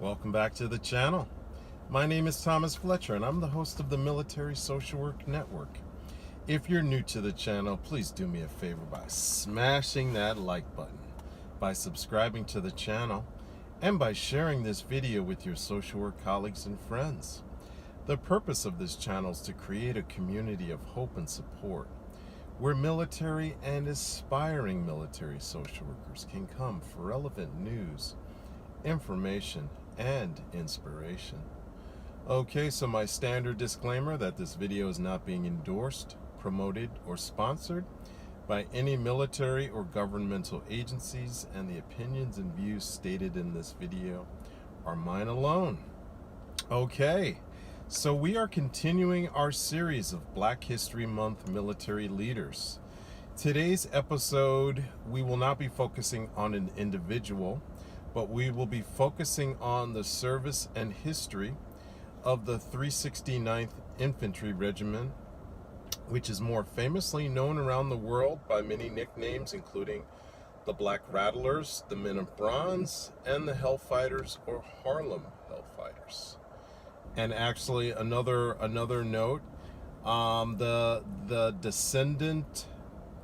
Welcome back to the channel. My name is Thomas Fletcher and I'm the host of the Military Social Work Network. If you're new to the channel, please do me a favor by smashing that like button, by subscribing to the channel, and by sharing this video with your social work colleagues and friends. The purpose of this channel is to create a community of hope and support where military and aspiring military social workers can come for relevant news, information, and inspiration. Okay, so my standard disclaimer that this video is not being endorsed, promoted, or sponsored by any military or governmental agencies, and the opinions and views stated in this video are mine alone. Okay, so we are continuing our series of Black History Month military leaders. Today's episode, we will not be focusing on an individual, but we will be focusing on the service and history of the 369th Infantry Regiment, which is more famously known around the world by many nicknames, including the Black Rattlers, the Men of Bronze, and the Hellfighters or Harlem Hellfighters. And actually, another note, the descendant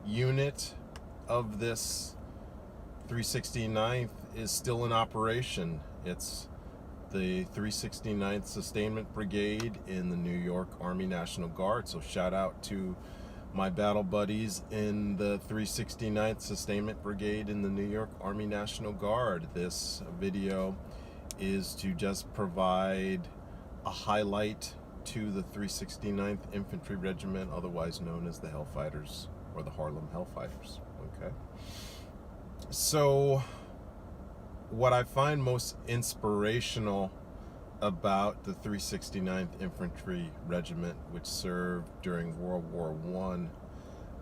unit of this 369th is still in operation. It's the 369th Sustainment Brigade in the New York Army National Guard. So shout out to my battle buddies in the 369th Sustainment Brigade in the New York Army National Guard. This video is to just provide a highlight to the 369th Infantry Regiment, otherwise known as the Hellfighters or the Harlem Hellfighters. Okay. So what I find most inspirational about the 369th Infantry Regiment, which served during World War I,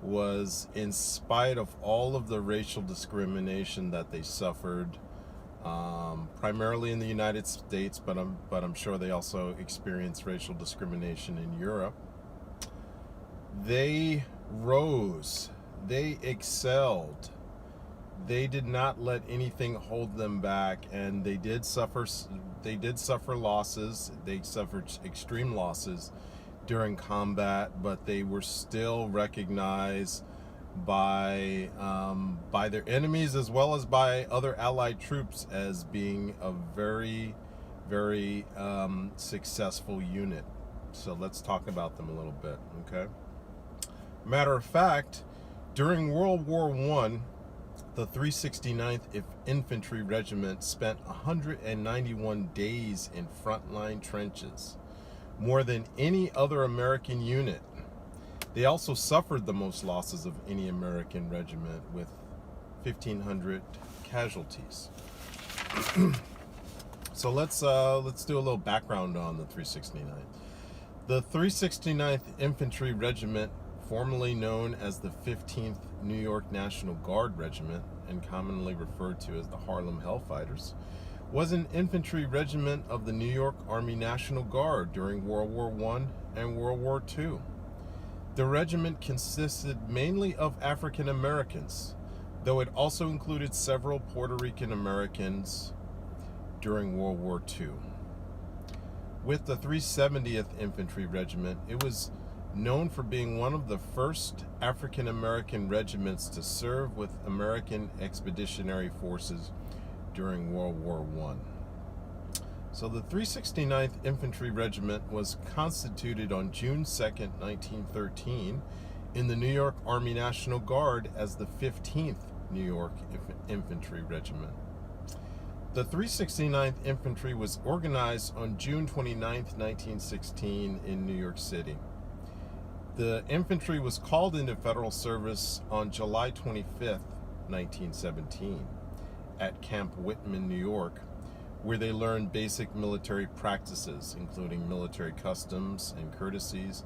was in spite of all of the racial discrimination that they suffered, primarily in the United States, but I'm sure they also experienced racial discrimination in Europe. They rose, they excelled. They did not let anything hold them back, and they did suffer losses. They suffered extreme losses during combat, but they were still recognized by their enemies as well as by other allied troops as being a very, very successful unit. So let's talk about them a little bit, okay? Matter of fact, during World War I, the 369th Infantry Regiment spent 191 days in frontline trenches, more than any other American unit. They also suffered the most losses of any American regiment, with 1,500 casualties. So let's do a little background on the 369th. The 369th Infantry Regiment, formerly known as the 15th New York National Guard Regiment and commonly referred to as the Harlem Hellfighters, was an infantry regiment of the New York Army National Guard during World War I and World War II. The regiment consisted mainly of African Americans, though it also included several Puerto Rican Americans during World War II. With the 370th Infantry Regiment, it was known for being one of the first African American regiments to serve with American Expeditionary Forces during World War I. So the 369th Infantry Regiment was constituted on June 2nd, 1913 in the New York Army National Guard as the 15th New York Infantry Regiment. The 369th Infantry was organized on June 29th, 1916 in New York City. The infantry was called into federal service on July 25th, 1917 at Camp Whitman, New York, where they learned basic military practices, including military customs and courtesies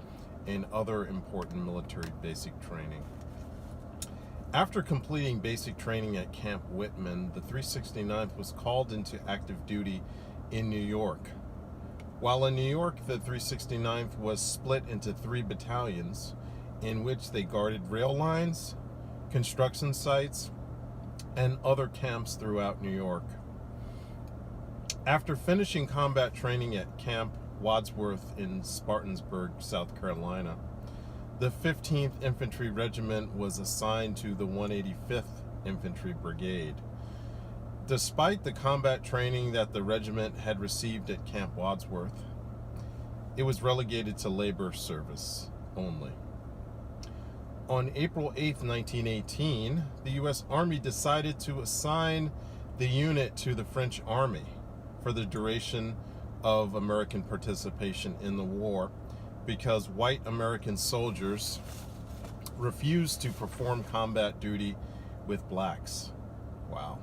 and other important military basic training. After completing basic training at Camp Whitman, the 369th was called into active duty in New York. While in New York, the 369th was split into 3 battalions, in which they guarded rail lines, construction sites, and other camps throughout New York. After finishing combat training at Camp Wadsworth in Spartansburg, South Carolina, the 15th Infantry Regiment was assigned to the 185th Infantry Brigade. Despite the combat training that the regiment had received at Camp Wadsworth, it was relegated to labor service only. On April 8, 1918, the U.S. Army decided to assign the unit to the French Army for the duration of American participation in the war, because white American soldiers refused to perform combat duty with blacks. Wow.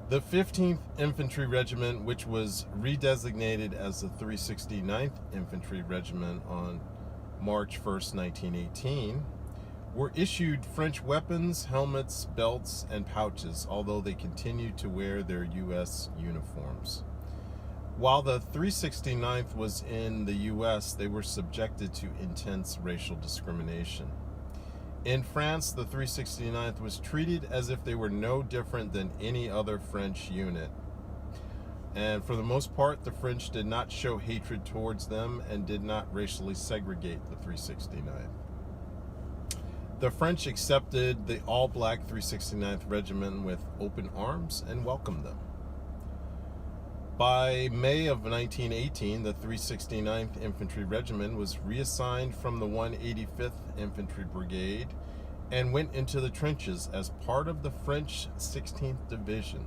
The 15th Infantry Regiment, which was redesignated as the 369th Infantry Regiment on March 1st, 1918, were issued French weapons, helmets, belts, and pouches, although they continued to wear their U.S. uniforms. While the 369th was in the U.S., they were subjected to intense racial discrimination. In France, the 369th was treated as if they were no different than any other French unit. And for the most part, the French did not show hatred towards them and did not racially segregate the 369th. The French accepted the all-black 369th Regiment with open arms and welcomed them. By May of 1918, the 369th Infantry Regiment was reassigned from the 185th Infantry Brigade and went into the trenches as part of the French 16th Division.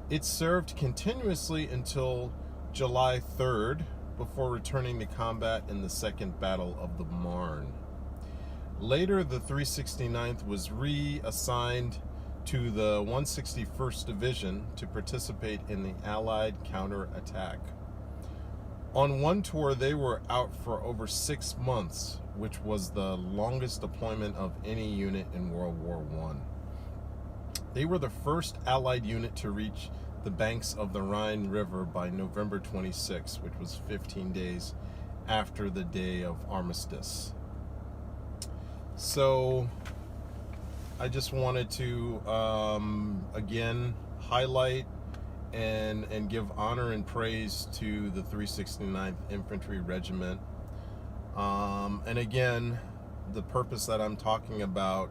It served continuously until July 3rd before returning to combat in the Second Battle of the Marne. Later, the 369th was reassigned to the 161st Division to participate in the Allied counterattack. On one tour, they were out for over 6 months, which was the longest deployment of any unit in World War I. They were the first Allied unit to reach the banks of the Rhine River by November 26, which was 15 days after the day of armistice. So I just wanted to again highlight and give honor and praise to the 369th Infantry Regiment. And again, the purpose that I'm talking about,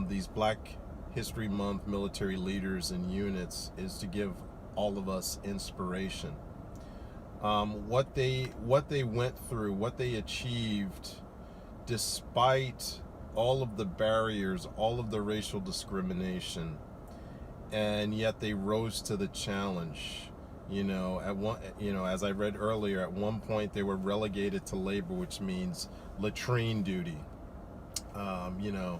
these Black History Month military leaders and units, is to give all of us inspiration. What they went through, what they achieved, despite all of the barriers, all of the racial discrimination, and yet they rose to the challenge. As I read earlier, at one point they were relegated to labor, which means latrine duty. The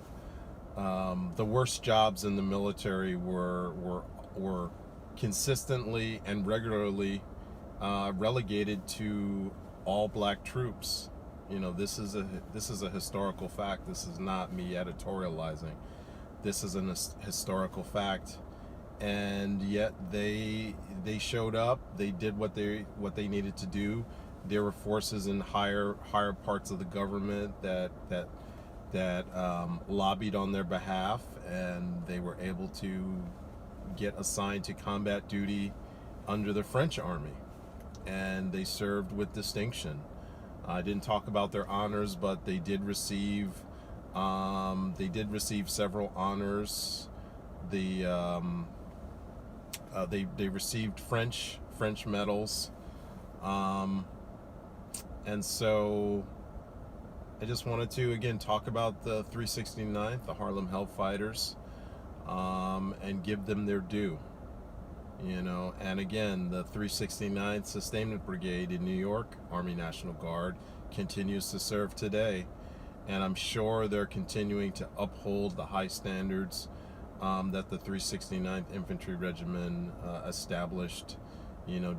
worst jobs in the military were consistently and regularly relegated to all black troops. This is a historical fact. This is not me editorializing. This is a historical fact, and yet they showed up. They did what they needed to do. There were forces in higher parts of the government that lobbied on their behalf, and they were able to get assigned to combat duty under the French Army, and they served with distinction. I didn't talk about their honors, but they did receive several honors. They received French medals, and so I just wanted to again talk about the 369th, the Harlem Hellfighters, and give them their due. And again, the 369th Sustainment Brigade in New York, Army National Guard, continues to serve today, and I'm sure they're continuing to uphold the high standards that the 369th Infantry Regiment established,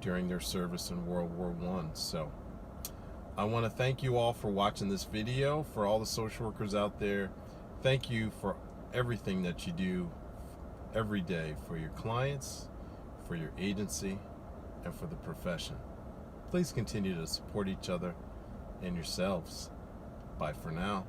during their service in World War I. So I want to thank you all for watching this video. For all the social workers out there, thank you for everything that you do every day for your clients, for your agency, and for the profession. Please continue to support each other and yourselves. Bye for now.